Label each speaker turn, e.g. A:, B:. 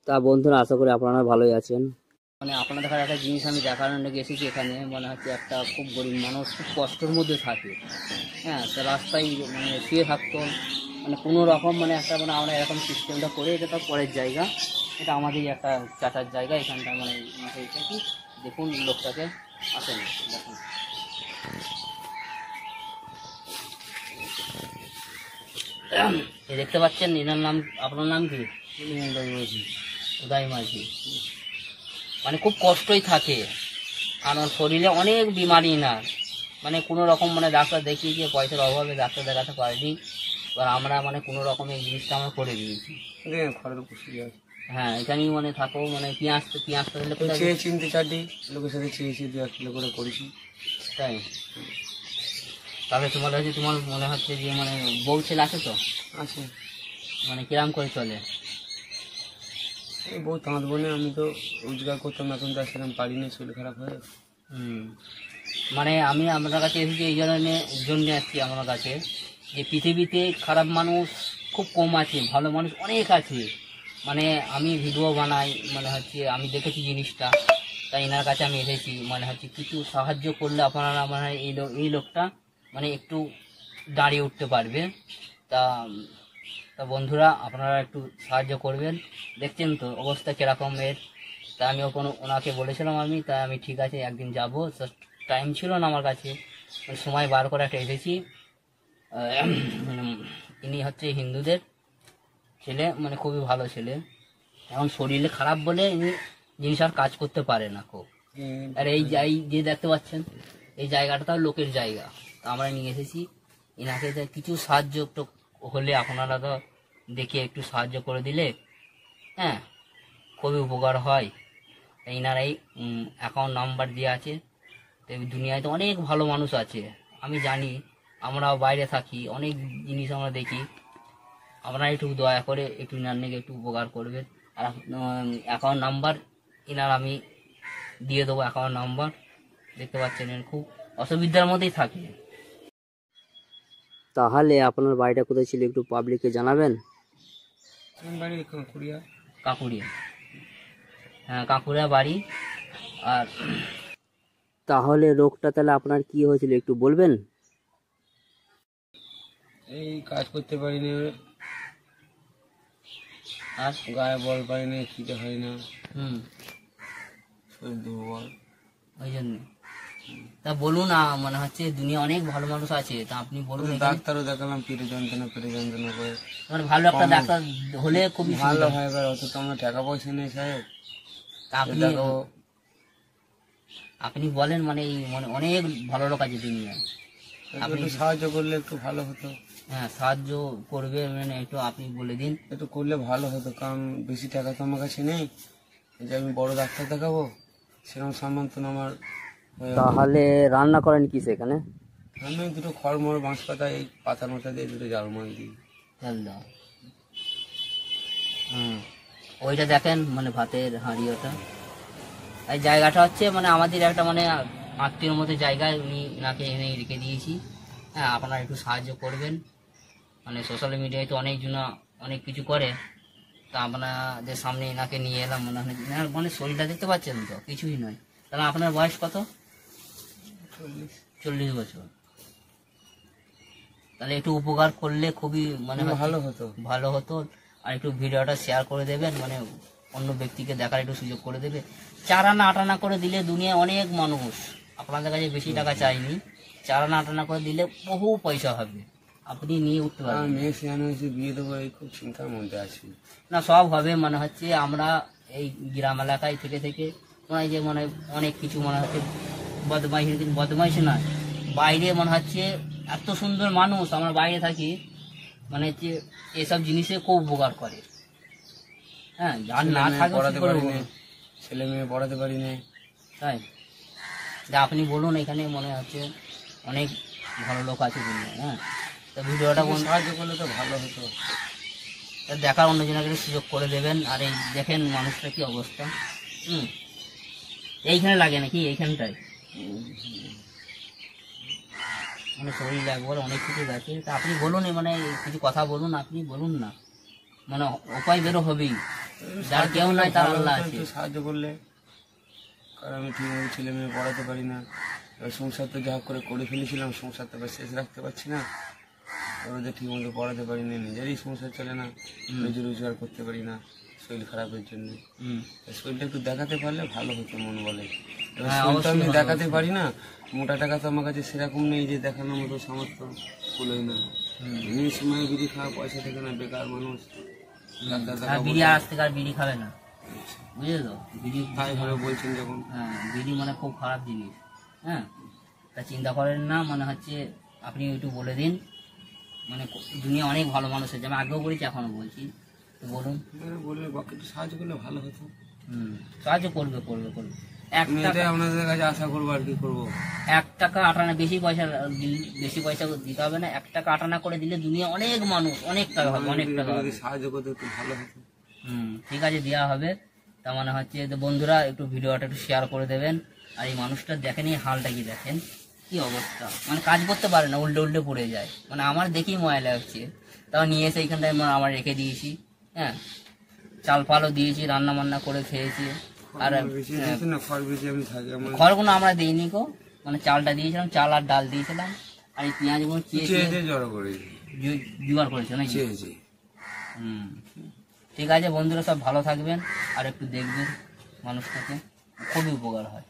A: তা বন্ধুরা, আশা করি আপনারা ভালোই আছেন। মানে আপনাদের কাছে একটা জিনিস আমি দেখানোর লেগে এসেছি এখানে। মনে হচ্ছে একটা খুব গরিব মানুষ খুব কষ্টের মধ্যে থাকে। হ্যাঁ, সে রাস্তায় মানে শুয়ে থাকতো, মানে কোনো রকম মানে একটা মানে আমরা এরকম সিস্টেমটা করে, এটা তো পরের জায়গা, এটা আমাদেরই একটা চাটার জায়গা এখানটা মানে মাঠে এসেছি। দেখুন লোকটাকে, আসেন দেখুন। এই দেখতে পাচ্ছেন, এনার নাম, আপনার নাম কি? উদয় মাঝি। মানে খুব কষ্টই থাকে, কারণ শরীরে অনেক বিমারি না, মানে কোনো রকম মানে ডাক্তার দেখিয়ে গিয়ে পয়সার অভাবে ডাক্তার দেখাতে পারিনি। এবার আমরা মানে কোনো রকম এই জিনিসটা আমরা করে দিয়েছি। হ্যাঁ, এখানেই মানে থাকো, মানে পেঁয়াজ তাহলে
B: চেয়ে চিনতে চারটি লোকের সাথে চেয়েছি 2-1 কিলো করে করেছি।
A: তাই তাহলে তোমার মনে হচ্ছে যে মানে বউ ছেলে আছে তো?
B: আছে।
A: মানে কিরাম করে চলে?
B: এই বউ তাঁত বনে, আমি তো রোজগার করতাম, এখন তো সেরকম পারি না, শরীর খারাপ হয়ে।
A: মানে আমি আপনার কাছে এসেছি এই জন্য আসছি আমার কাছে, যে পৃথিবীতে খারাপ মানুষ খুব কম আছে, ভালো মানুষ অনেক আছে। মানে আমি ভিডিও বানাই, মানে হচ্ছে আমি দেখেছি জিনিসটা, তাই এনার কাছে আমি এসেছি। মানে হচ্ছে কিছু সাহায্য করলে আপনারা মানে এই লোকটা মানে একটু দাঁড়িয়ে উঠতে পারবে। তা তা বন্ধুরা, আপনারা একটু সাহায্য করবেন। দেখছেন তো অবস্থা কিরকম এর। তা আমি ওনাকে বলেছিলাম, তাই আমি ঠিক আছে একদিন যাবো, টাইম ছিল না আমার কাছে, মানে সময় বার করে একটা এসেছি। ইনি হচ্ছে হিন্দুদের ছেলে, মানে খুবই ভালো ছেলে। এখন শরীরে খারাপ বলে ইনি জিনিস আর কাজ করতে পারে না খুব। আর এই যে দেখতে পাচ্ছেন, এই জায়গাটা তার লোকের জায়গা, তা আমরা নিয়ে এসেছি এনাকে। কিছু সাহায্য একটু হলে আপনারা তো দেখে একটু সাহায্য করে দিলে, হ্যাঁ, খুবই উপকার হয়। এনারাই অ্যাকাউন্ট নাম্বার দেওয়া আছে। তো দুনিয়ায় তো অনেক ভালো মানুষ আছে, আমি জানি, আমরাও বাইরে থাকি, অনেক জিনিস আমরা দেখি। আপনারা একটু দয়া করে একটু ইনার নিয়ে একটু উপকার করবেন। আর অ্যাকাউন্ট নাম্বার ইনার আমি দিয়ে দেবো, অ্যাকাউন্ট নাম্বার। দেখতে পাচ্ছেন এর খুব অসুবিধার মধ্যেই থাকে। তাহলে আপনার বাড়িটা কোথায় ছিল একটু পাবলিককে জানাবেন।
B: বাড়ি কাঁকুড়িয়া।
A: কাঁকুড়িয়া, হ্যাঁ কাঁকুড়িয়া বাড়ি। আর তাহলে রোগটা তাহলে আপনার কি হয়েছিল একটু বলবেন?
B: এই কাজ করতে পারি না, আর গায়ে বল পাই না, খিদে হয় না, শরীর দুর্বল,
A: ওই জন্য। তা বলুন, মনে হচ্ছে দুনিয়া অনেক ভালো মানুষ আছে, তা আপনি বলুন।
B: ডাক্তারও দেখালাম, পেটে যন্ত্রণা করে।
A: মানে ভালো একটা ডাক্তার হলে খুবই
B: ভালো হয়, এবার অত তো আমরা টাকা পয়সা নেই সাহেব।
A: আপনি বলেন, মানে মানে অনেক ভালো লোক আছে দুনিয়ায়,
B: আপনি সাহায্য করলে একটু ভালো হতো।
A: হ্যাঁ, সাহায্য করবে, মানে একটু আপনি বলে দিন,
B: একটু করলে ভালো হতো, কারণ বেশি টাকা তো আমার কাছে নেই যে আমি বড় ডাক্তার দেখাবো, সেরকম সম্মান তো আমার।
A: তাহলে রান্না করেন কি সেখানে?
B: আমি দুটো খড়মড় বাঁশ পাতা, এই পাতার মাথা দিয়ে দুটো জাল মাছ দিই।
A: ওইটা দেখেন, মানে ভাতের হাঁড়ি ওটা। এই জায়গাটা হচ্ছে মানে আমাদের একটা মানে আত্মীয়র মতো জায়গায়, উনি নাকে এনে রেখে দিয়েছি। হ্যাঁ, আপনারা একটু সাহায্য করবেন। মানে সোশ্যাল মিডিয়ায় তো অনেকজন অনেক কিছু করে, তা আপনাদের সামনে এনাকে নিয়ে এলাম। মনে হয় মানে শরীরটা দেখতে পাচ্ছেন তো, কিছুই নয়। তাহলে আপনার বয়স কত? 40 বছর। তাহলে একটু উপকার করলে খুবই মানে ভালো হতো। আর একটু ভিডিওটা শেয়ার করে দেবেন, মানে অন্য ব্যক্তিকে দেখার একটু সুযোগ করে দেবে। 4 আনা 8 আনা করে দিলে দুনিয়ায় অনেক মানুষ, আপনাদের কাছে বেশি টাকা চাইনি, 4 আনা 8 আনা করে দিলে বহু পয়সা হবে, আপনি নিয়ে উঠতে পারবেন।
B: বিয়ে দেবো, এই খুব চিন্তার মধ্যে আছি।
A: না, সব হবে। মনে হচ্ছে আমরা এই গ্রাম এলাকায় থেকে মনে যে মানে অনেক কিছু মনে হচ্ছে বদমাইশি নয়, বাইরে মনে হচ্ছে এত সুন্দর মানুষ, আমরা বাইরে থাকি, মানে হচ্ছে এসব জিনিসে খুব উপকার করে। হ্যাঁ, আর না থাকে
B: ছেলে মেয়ে পড়াতে পারি না,
A: তাই আপনি বলুন, এখানে মনে হচ্ছে অনেক ভালো লোক আছে দুনিয়ায়। হ্যাঁ, তো ভিডিওটা
B: সাহায্য করলে তো ভালো হতো,
A: দেখার অন্যজনকে সুযোগ করে দেবেন। আর এই দেখেন মানুষটা কি অবস্থা। এইখানে লাগে নাকি? এইখানটায় মানে শরীর একবার অনেক কিছু গেছে। তা আপনি বলুন, মানে কিছু কথা বলুন, আপনি বলুন না, মানে উপায় বেরো হবেই। যার কেউ নাই তার
B: ভালো
A: আল্লাহ
B: হতো,
A: আছে।
B: একটু সাহায্য করলে, কারণ আমি ঠিকমতো ছেলে মেয়ে পড়াতে পারি না। এবার সংসার তো যা হোক করে ফেলেছিলাম, সংসার তো এবার শেষ রাখতে পারছি না। এবার ওদের ঠিকমতো পড়াতে পারি না, নিজেরই সংসার চলে না, রুজি রোজগার করতে পারি না শরীর খারাপের জন্য। শরীরটা একটু দেখাতে পারলে ভালো হতো মন বলে। এবার
A: হ্যাঁ,
B: শরীরটা আমি
A: অবশ্যই
B: দেখাতে পারি না, মোটা টাকা তো আমার কাছে সেরকম নেই যে দেখানোর মতো সামর্থ্য কুলোই না। এমনি সময় বিড়ি খাওয়া, পয়সা থাকে না, বেকার মানুষ। ডাক্তার
A: আর
B: দেখাবো,
A: বিড়ি আজ থেকে আর বিড়ি খাবে না, বুঝলে তো? বিড়ি,
B: তাই ভাবে বলছেন যখন।
A: হ্যাঁ বিড়ি মানে খুব খারাপ জিনিস। হ্যাঁ, তা চিন্তা করেন না, মানে হচ্ছে আপনি একটু বলে দিন, মানে দুনিয়া অনেক ভালো মানুষ আছে, আমি আগেও বলেছি এখনো বলছি, তো বলুন।
B: বললে বাকি একটু সাহায্য করলে ভালো হতো।
A: সাহায্য করবে করবে করবে। এক
B: আমি
A: টাকা,
B: এটাই আপনাদের কাছে আশা করবো, আর কি করবো।
A: 1 টাকা আটানা, বেশি পয়সা দিতে হবে না, 1 টাকা আটানা করে দিলে দুনিয়া অনেক মানুষ, অনেক টাকা হবে, অনেক টাকা হবে।
B: যদি সাহায্য করতে একটু ভালো হতো।
A: ঠিক আছে, দেওয়া হবে। তার মানে হচ্ছে যে বন্ধুরা একটু ভিডিওটা একটু শেয়ার করে দেবেন। আর এই মানুষটা দেখেন, এই হালটা কি দেখেন, কি অবস্থা, মানে কাজ করতে পারে না, উল্টে উল্টে পড়ে যায়, মানে আমার দেখেই ময়া লাগছে। তাও নিয়ে এসে এইখানটায় আমার রেখে দিয়েছি। হ্যাঁ, চাল ফালও দিয়েছি, রান্না বান্না করে খেয়েছি। আর
B: বেশি দিয়েছেন না, খড় বেশি আমি থাকি আমার।
A: খড়গুলো আমরা দিইনি গো, মানে চালটা দিয়েছিলাম, চাল আর ডাল দিয়েছিলাম। আর এই পেঁয়াজগুলো
B: চেয়েছে জড়ো করে
A: জোগাড় করেছে নাকি?
B: চেয়েছে।
A: ঠিক আছে বন্ধুরা, সব ভালো থাকবেন আর একটু দেখবেন মানুষটাকে, খুবই উপকার হয়।